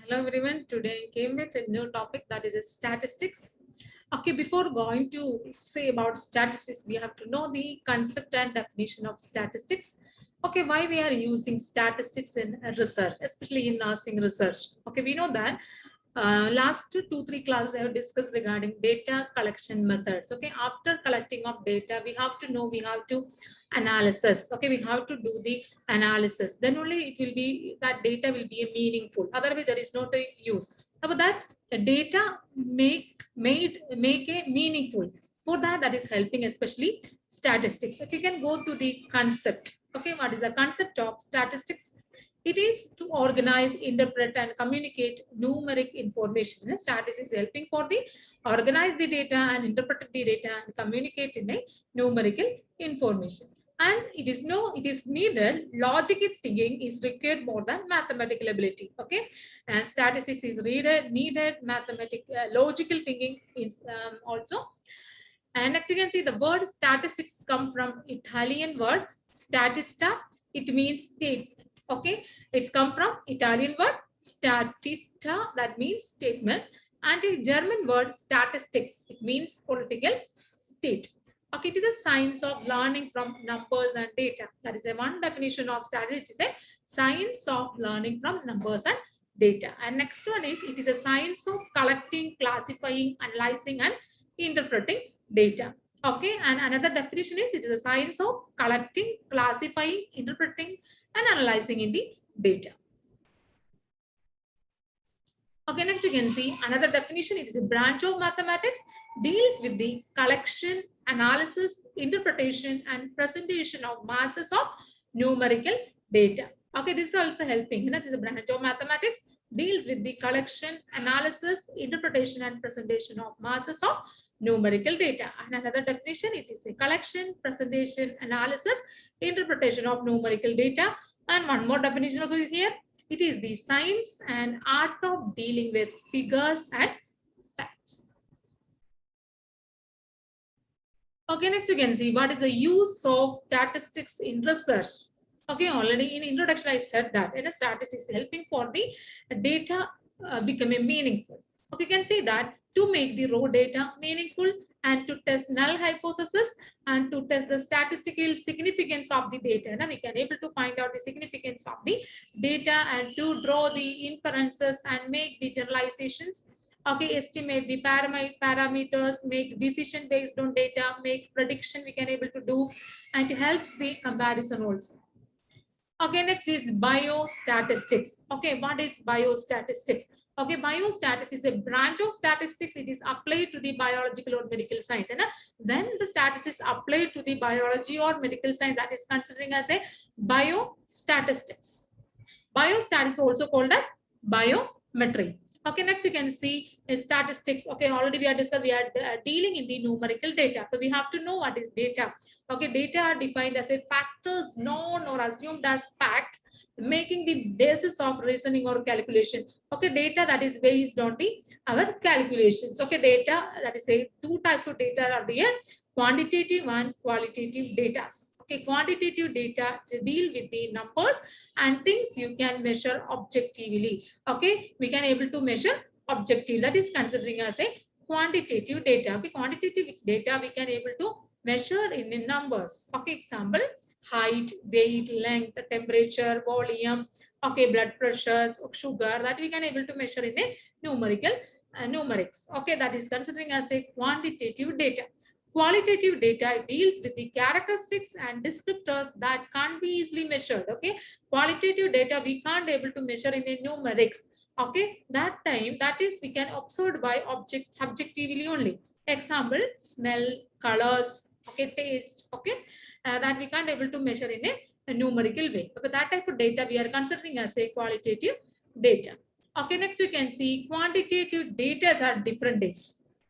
Hello everyone. Today I came with a new topic that is statistics. Okay, before going to say about statistics, we have to know the concept and definition of statistics. Okay, why we are using statistics in research, especially in nursing research. Okay, we know that last two, three classes I have discussed regarding data collection methods. Okay, after collecting of data, we have to know, we have to analysis. Okay, we have to do the analysis. Then only it will be that data will be a meaningful. Otherwise, there is no use. For that, the data make a meaningful. For that, that is helping especially statistics. Okay, you can go to the concept. Okay, what is the concept of statistics? It is to organize, interpret, and communicate numeric information. Statistics is helping for the organize the data and interpret the data and communicate in a numerical information. And it is needed. Logical thinking is required more than mathematical ability. Okay, and statistics is needed. Logical thinking is also. And next you can see the word statistics come from Italian word statista. It means statement. Okay, it's come from Italian word statista, that means statement, and a German word statistics. It means political state. Okay, it is a science of learning from numbers and data. That is a one definition of statistics. It is a science of learning from numbers and data. And next one is it is a science of collecting, classifying, analyzing, and interpreting data. Okay, and another definition is it is a science of collecting, classifying, interpreting, and analyzing in the data. Okay, next you can see another definition. It is a branch of mathematics, deals with the collection, analysis, interpretation, and presentation of masses of numerical data. Okay, this is also helping. It is a branch of mathematics, deals with the collection, analysis, interpretation, and presentation of masses of numerical data. And another definition, it is a collection, presentation, analysis, interpretation of numerical data. And one more definition also is here. It is the science and art of dealing with figures and facts. Okay, next you can see what is the use of statistics in research. Okay, already in introduction I said that in a statistics helping for the data becoming meaningful. Okay, you can see that to make the raw data meaningful and to test null hypothesis and to test the statistical significance of the data. Now we can able to find out the significance of the data and to draw the inferences and make the generalizations. Okay, estimate the parameters, make decision based on data, make prediction we can able to do, and it helps the comparison also. Okay, next is biostatistics. Okay, what is biostatistics? Okay, biostatistics is a branch of statistics. It is applied to the biological or medical science. And when the statistics applied to the biology or medical science, that is considering as a biostatistics. Biostatistics is also called as biometry. Okay, next you can see statistics. Okay, already we are discussed, we are dealing in the numerical data. So we have to know what is data. Okay, data are defined as a factors known or assumed as fact, making the basis of reasoning or calculation. Okay, data that is based on the our calculations. Okay, data that is a two types of data are there, quantitative and qualitative data. Okay, quantitative data deal with the numbers and things you can measure objectively. Okay, we can able to measure objective, that is considering as a quantitative data. Okay, quantitative data we can able to measure in numbers. Okay, example, height, weight, length, temperature, volume, okay, blood pressures, sugar, that we can able to measure in a numerical numerics. Okay, that is considering as a quantitative data. Qualitative data deals with the characteristics and descriptors that can't be easily measured. Okay, qualitative data we can't able to measure in a numerics. Okay, that time that is we can observe by object subjectively only. Example, smell, colors, okay, taste, okay, that we can't able to measure in a numerical way. But that type of data we are considering as a qualitative data. Okay, next you can see quantitative data are different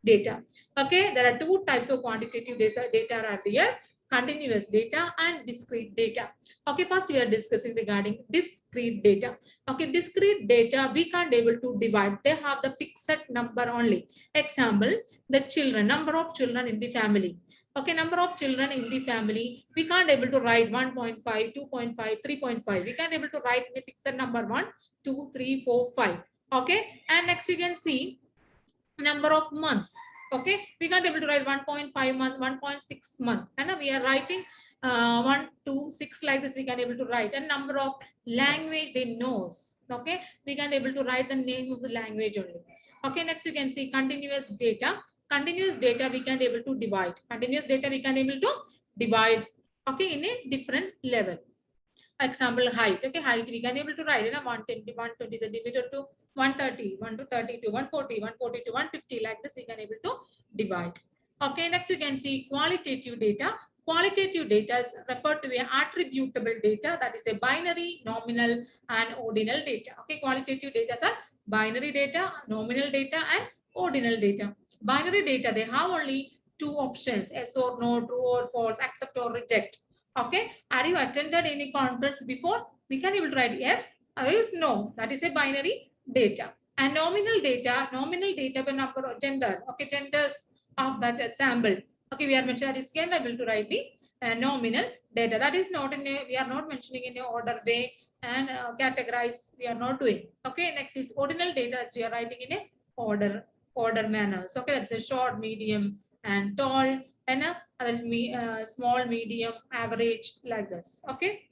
data. Okay, there are two types of quantitative data are there, continuous data and discrete data. Okay, first we are discussing regarding discrete data. Okay, discrete data we can't able to divide, they have the fixed number only. Example, the children, number of children in the family. Okay, number of children in the family, we can't able to write 1.5, 2.5, 3.5. We can't able to write in a fixed number 1, 2, 3, 4, 5. Okay, and next you can see number of months. Okay, we can't able to write 1.5 month, 1.6 month, and we are writing 1 to 6 like this. We can able to write, and number of language they knows. Okay, we can able to write the name of the language only. Okay, next you can see continuous data. Continuous data we can able to divide. Continuous data we can able to divide. Okay, in a different level. Example, height. Okay, height we can able to write in a 120 centimeter to 130, 1 to 32, 140, 140 to 150, like this we can able to divide. Okay, next you can see qualitative data. Qualitative data is referred to as attributable data, that is a binary, nominal and ordinal data. Okay, qualitative data are binary data, nominal data and ordinal data. Binary data, they have only two options, yes or no, true or false, accept or reject. Okay, are you attended any conference before? We can able to write yes or else no. That is a binary data. And nominal data by number of gender. Okay, genders of that sample. Okay, we are mentioning that is can able to write the nominal data. That is not in a, we are not mentioning in a order way and categorize. We are not doing. Okay, next is ordinal data. That we are writing in a order manners. Okay, that's a short, medium, and tall, and small, medium, average, like this. Okay.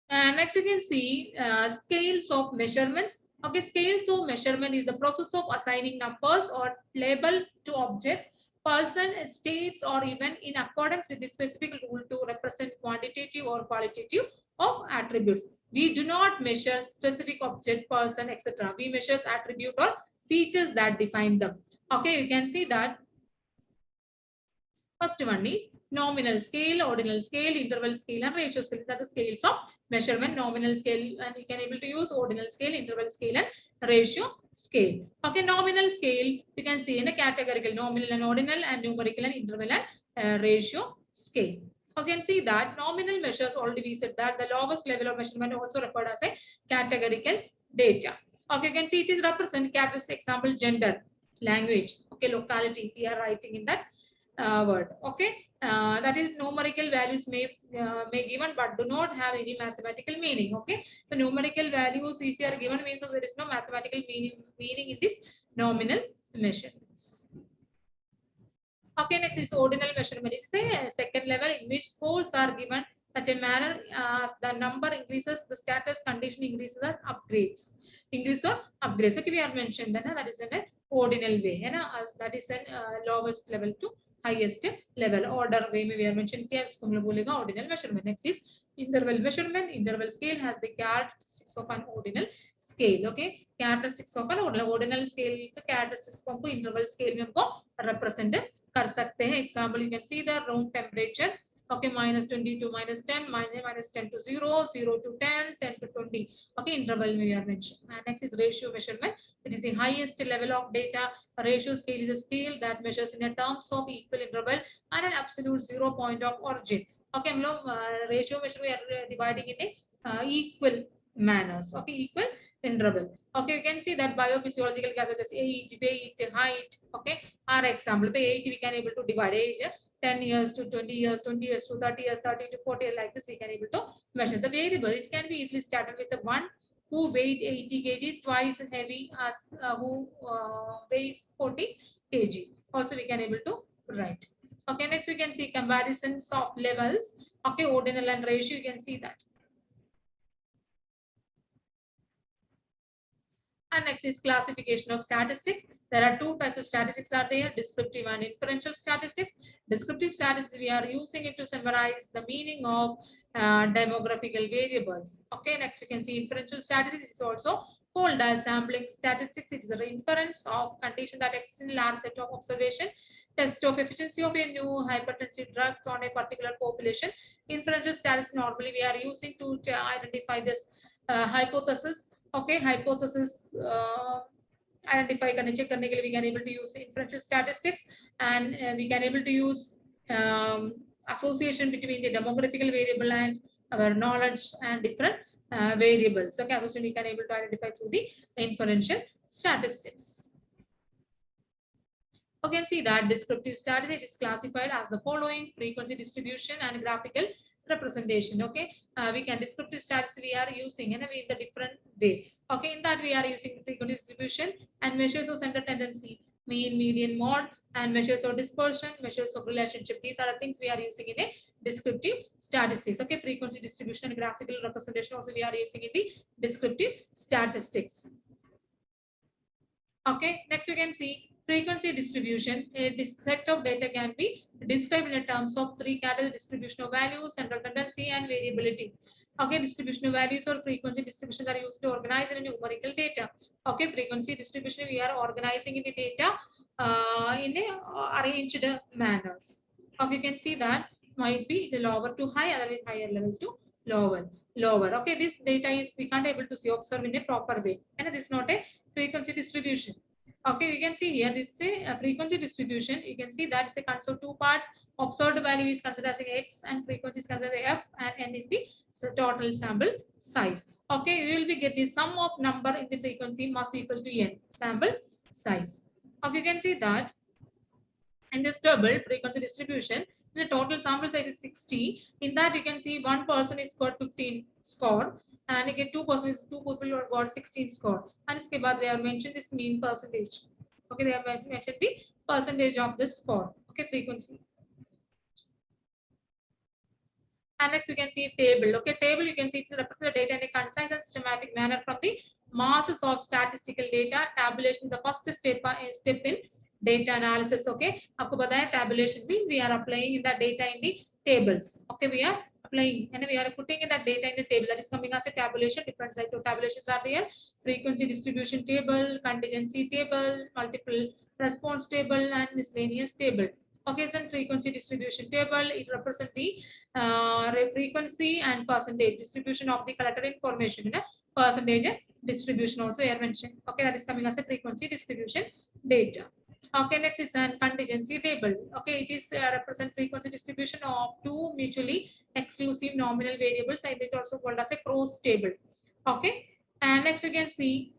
And next you can see scales of measurements. Okay, scales of measurement is the process of assigning numbers or label to object, person, states, or even in accordance with the specific rule to represent quantitative or qualitative of attributes. We do not measure specific object, person, etc. We measure attribute or features that define them. Okay, you can see that first one is nominal scale, ordinal scale, interval scale, and ratio scale. These are the scales of measurement. Nominal scale, and we can able to use ordinal scale, interval scale, and ratio scale. Okay, nominal scale you can see in a categorical, nominal and ordinal, and numerical and interval and ratio scale. You can see that nominal measures, already we said that the lowest level of measurement also referred as a categorical data. Okay, you can see it is represent characteristic, example, gender, language, okay, locality. We are writing in that word. Okay, that is numerical values may given but do not have any mathematical meaning. Okay, the numerical values if you are given means there is no mathematical meaning in this nominal measurements. Okay, next is ordinal measurement. It's a second level in which scores are given such a manner as the number increases, the status condition increases, or upgrades. Increase or upgrades. Okay, we are mentioned that is in an ordinal way. That is an lowest level to highest level. Order way we are mentioned here. Ordinal measurement. Next is interval measurement. Interval scale has the characteristics of an ordinal scale. Okay, characteristics of an ordinal scale. The characteristics of interval scale में हमको represent कर सकते हैं. Example, you can see the room temperature. Okay, -20 to -10, -10 to 0, 0 to 10, 10 to 20. Okay, interval we are mentioned. And next is ratio measurement. It is the highest level of data. A ratio scale is a scale that measures in a terms of equal interval and an absolute 0 point of origin. Okay, हम लोग ratio measurement we are dividing in a equal manners. Okay, equal interval. Okay, you can see that biophysiological categories, age, weight, height. Okay, our example, the age we can able to divide age 10 years to 20 years, 20 years to 30 years, 30 to 40 years, like this we can able to measure. The variable, it can be easily started with the one who weighs 80 kg, twice heavy as who weighs 40 kg. Also we can able to write. Okay, next we can see comparisons of levels. Okay, ordinal and ratio, you can see that. And next is classification of statistics. There are two types of statistics are there, descriptive and inferential statistics. Descriptive statistics, we are using it to summarize the meaning of demographical variables. Okay, next we can see inferential statistics is also called as sampling statistics. It is the inference of condition that exists in large set of observation. Test of efficiency of a new hypertensive drugs on a particular population. Inferential statistics normally we are using to identify this hypothesis. Okay, hypothesis identify check करने के लिए we can able to use inferential statistics, and we can able to use association between the demographical variable and our knowledge and different variables. Okay, association we can able to identify through the inferential statistics. You can see that descriptive statistics is classified as the following: frequency distribution and graphical representation. Okay, we can descriptive stats we are using in the different way. Okay, in that we are using frequency distribution and measures of center tendency, mean, median, mode, and measures of dispersion, measures of relationship. These are the things we are using in a descriptive statistics. Okay, frequency distribution and graphical representation also we are using in the descriptive statistics. Okay, next you can see frequency distribution. A set of data can be described in terms of three categories: distribution of values, central tendency, and variability. Okay, distribution of values or frequency distributions are used to organize in numerical data. Okay, frequency distribution we are organizing in the data in a arranged manners. Okay, you can see that might be the lower to high, otherwise higher level to lower. Okay, this data is we can't able to see observe in a proper way, and this is not a frequency distribution. Okay, we can see here this is a frequency distribution. You can see that it's a considered two parts. Observed value is considered as x and frequency is considered as f, and n is the total sample size. Okay, we will be get the sum of number in the frequency must be equal to n sample size. Okay, you can see that in this table frequency distribution, the total sample size is 60. In that you can see one person is got 15 score, and again two people who got 16 score, and इसके बाद they are mentioned this mean percentage. Okay, they have mentioned the percentage of the score. Okay, frequency. And next you can see table. Okay, table you can see it's represent the data in a concise and systematic manner from the masses of statistical data. Tabulation the first step in data analysis. Okay, आपको पता है tabulation means we are applying in the data in the tables. Okay, we are applying and we are putting in that data in the table. That is coming as a tabulation. Different types of tabulations are there: frequency distribution table, contingency table, multiple response table, and miscellaneous table. Okay, so frequency distribution table, it represents the frequency and percentage distribution of the collected information in a percentage distribution also here mentioned. Okay, that is coming as a frequency distribution data. Okay, next is an contingency table. Okay, it is represent frequency distribution of two mutually exclusive nominal variables, and it is also called as a cross table. Okay, and next you can see,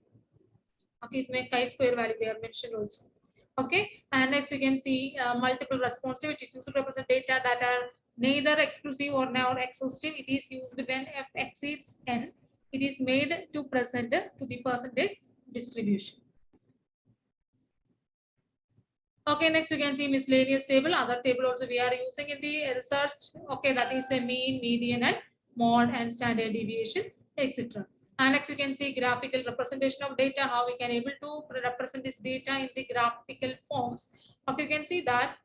okay, इसमें chi-square value they are mentioned also. Okay, and next you can see multiple response, which is used to represent data that are neither exclusive or nor exhaustive. It is used when f exceeds n. It is made to present to the percentage distribution. Okay, next you can see miscellaneous table. Other table also we are using in the research. Okay, that is a mean, median, and mode, and standard deviation, etc. And next you can see graphical representation of data, how we can able to represent this data in the graphical forms. Okay, you can see that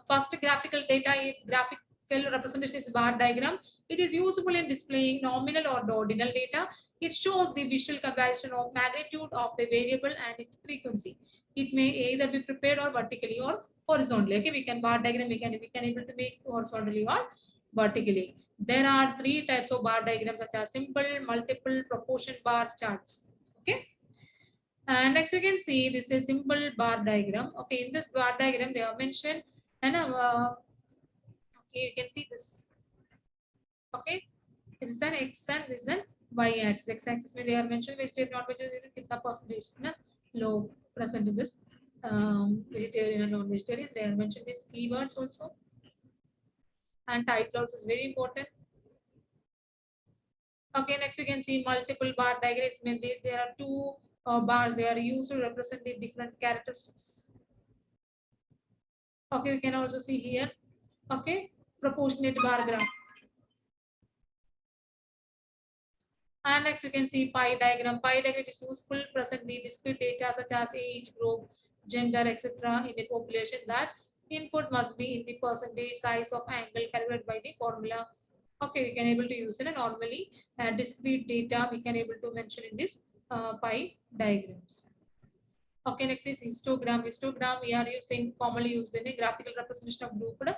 first graphical data, graphical representation is bar diagram. It is useful in displaying nominal or ordinal data. It shows the visual comparison of magnitude of a variable and its frequency. It may either be prepared or vertically or horizontally. Okay, we can bar diagram, we can able to make horizontally or vertically. There are three types of bar diagrams such as simple, multiple, proportion bar charts. Okay. And next you can see this is a simple bar diagram. Okay, in this bar diagram they have mentioned, and okay, you can see this. Okay, this is an x and this is an y axis. X axis they are mentioned vegetarian, non-vegetarian, kitna percentage na low present in this vegetarian and non-vegetarian. They are mentioned these keywords also, and title also is very important. Okay, next you can see multiple bar diagrams. Mean there are two bars. They are used to represent the different characteristics. Okay, you can also see here. Okay, proportionate bar graph. And next you can see pie diagram. Pie diagram is useful present the discrete data such as age, group, gender, etc. in a population. That input must be in the percentage size of angle calculated by the formula. Okay, we can able to use it. And normally discrete data we can able to mention in this pie diagrams. Okay, next is histogram. Histogram we are using commonly used in a graphical representation of grouped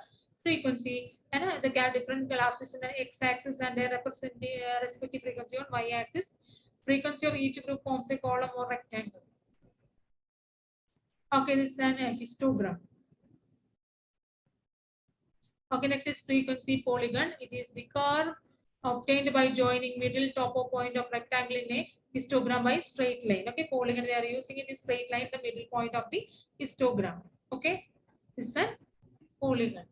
frequency, and the different classes in the x-axis and they represent the respective frequency on y-axis. Frequency of each group forms a column or rectangle. Okay, this is an histogram. Okay, next is frequency polygon. It is the curve obtained by joining middle topo point of rectangle in a histogram by straight line. Okay, polygon they are using in the straight line, the middle point of the histogram. Okay, this is a polygon.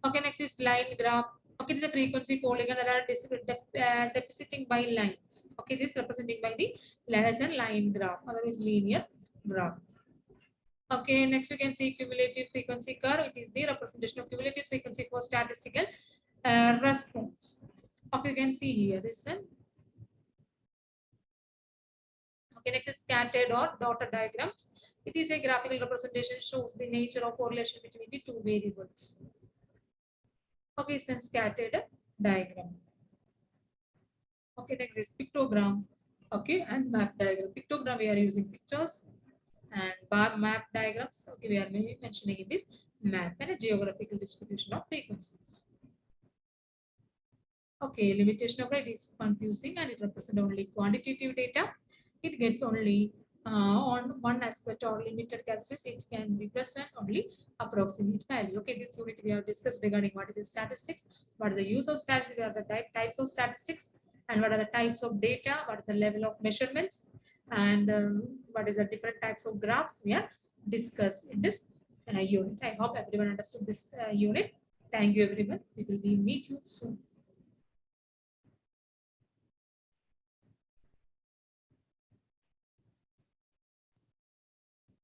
Okay, next is line graph. Okay, this is a frequency polygon that are depositing by lines. Okay, this is representing by the as a line graph, otherwise linear graph. Okay, next you can see cumulative frequency curve. It is the representation of cumulative frequency for statistical response. Okay, you can see here this one. Okay, next is scattered or dotted diagrams. It is a graphical representation, shows the nature of correlation between the two variables. Okay, it's a scattered diagram. Okay, next is pictogram. Okay, and map diagram. Pictogram, we are using pictures, and bar map diagrams. Okay, we are mentioning in this map and a geographical distribution of frequencies. Okay, limitation of it is confusing and it represents only quantitative data. It gets only on one aspect or limited cases. It can represent only approximate value. Okay, this unit we have discussed regarding what is the statistics, what is the use of statistics, what are the types of statistics, and what are the types of data, what is the level of measurements, and what is the different types of graphs we are discussed in this unit. I hope everyone understood this unit. Thank you everyone. We will meet you soon.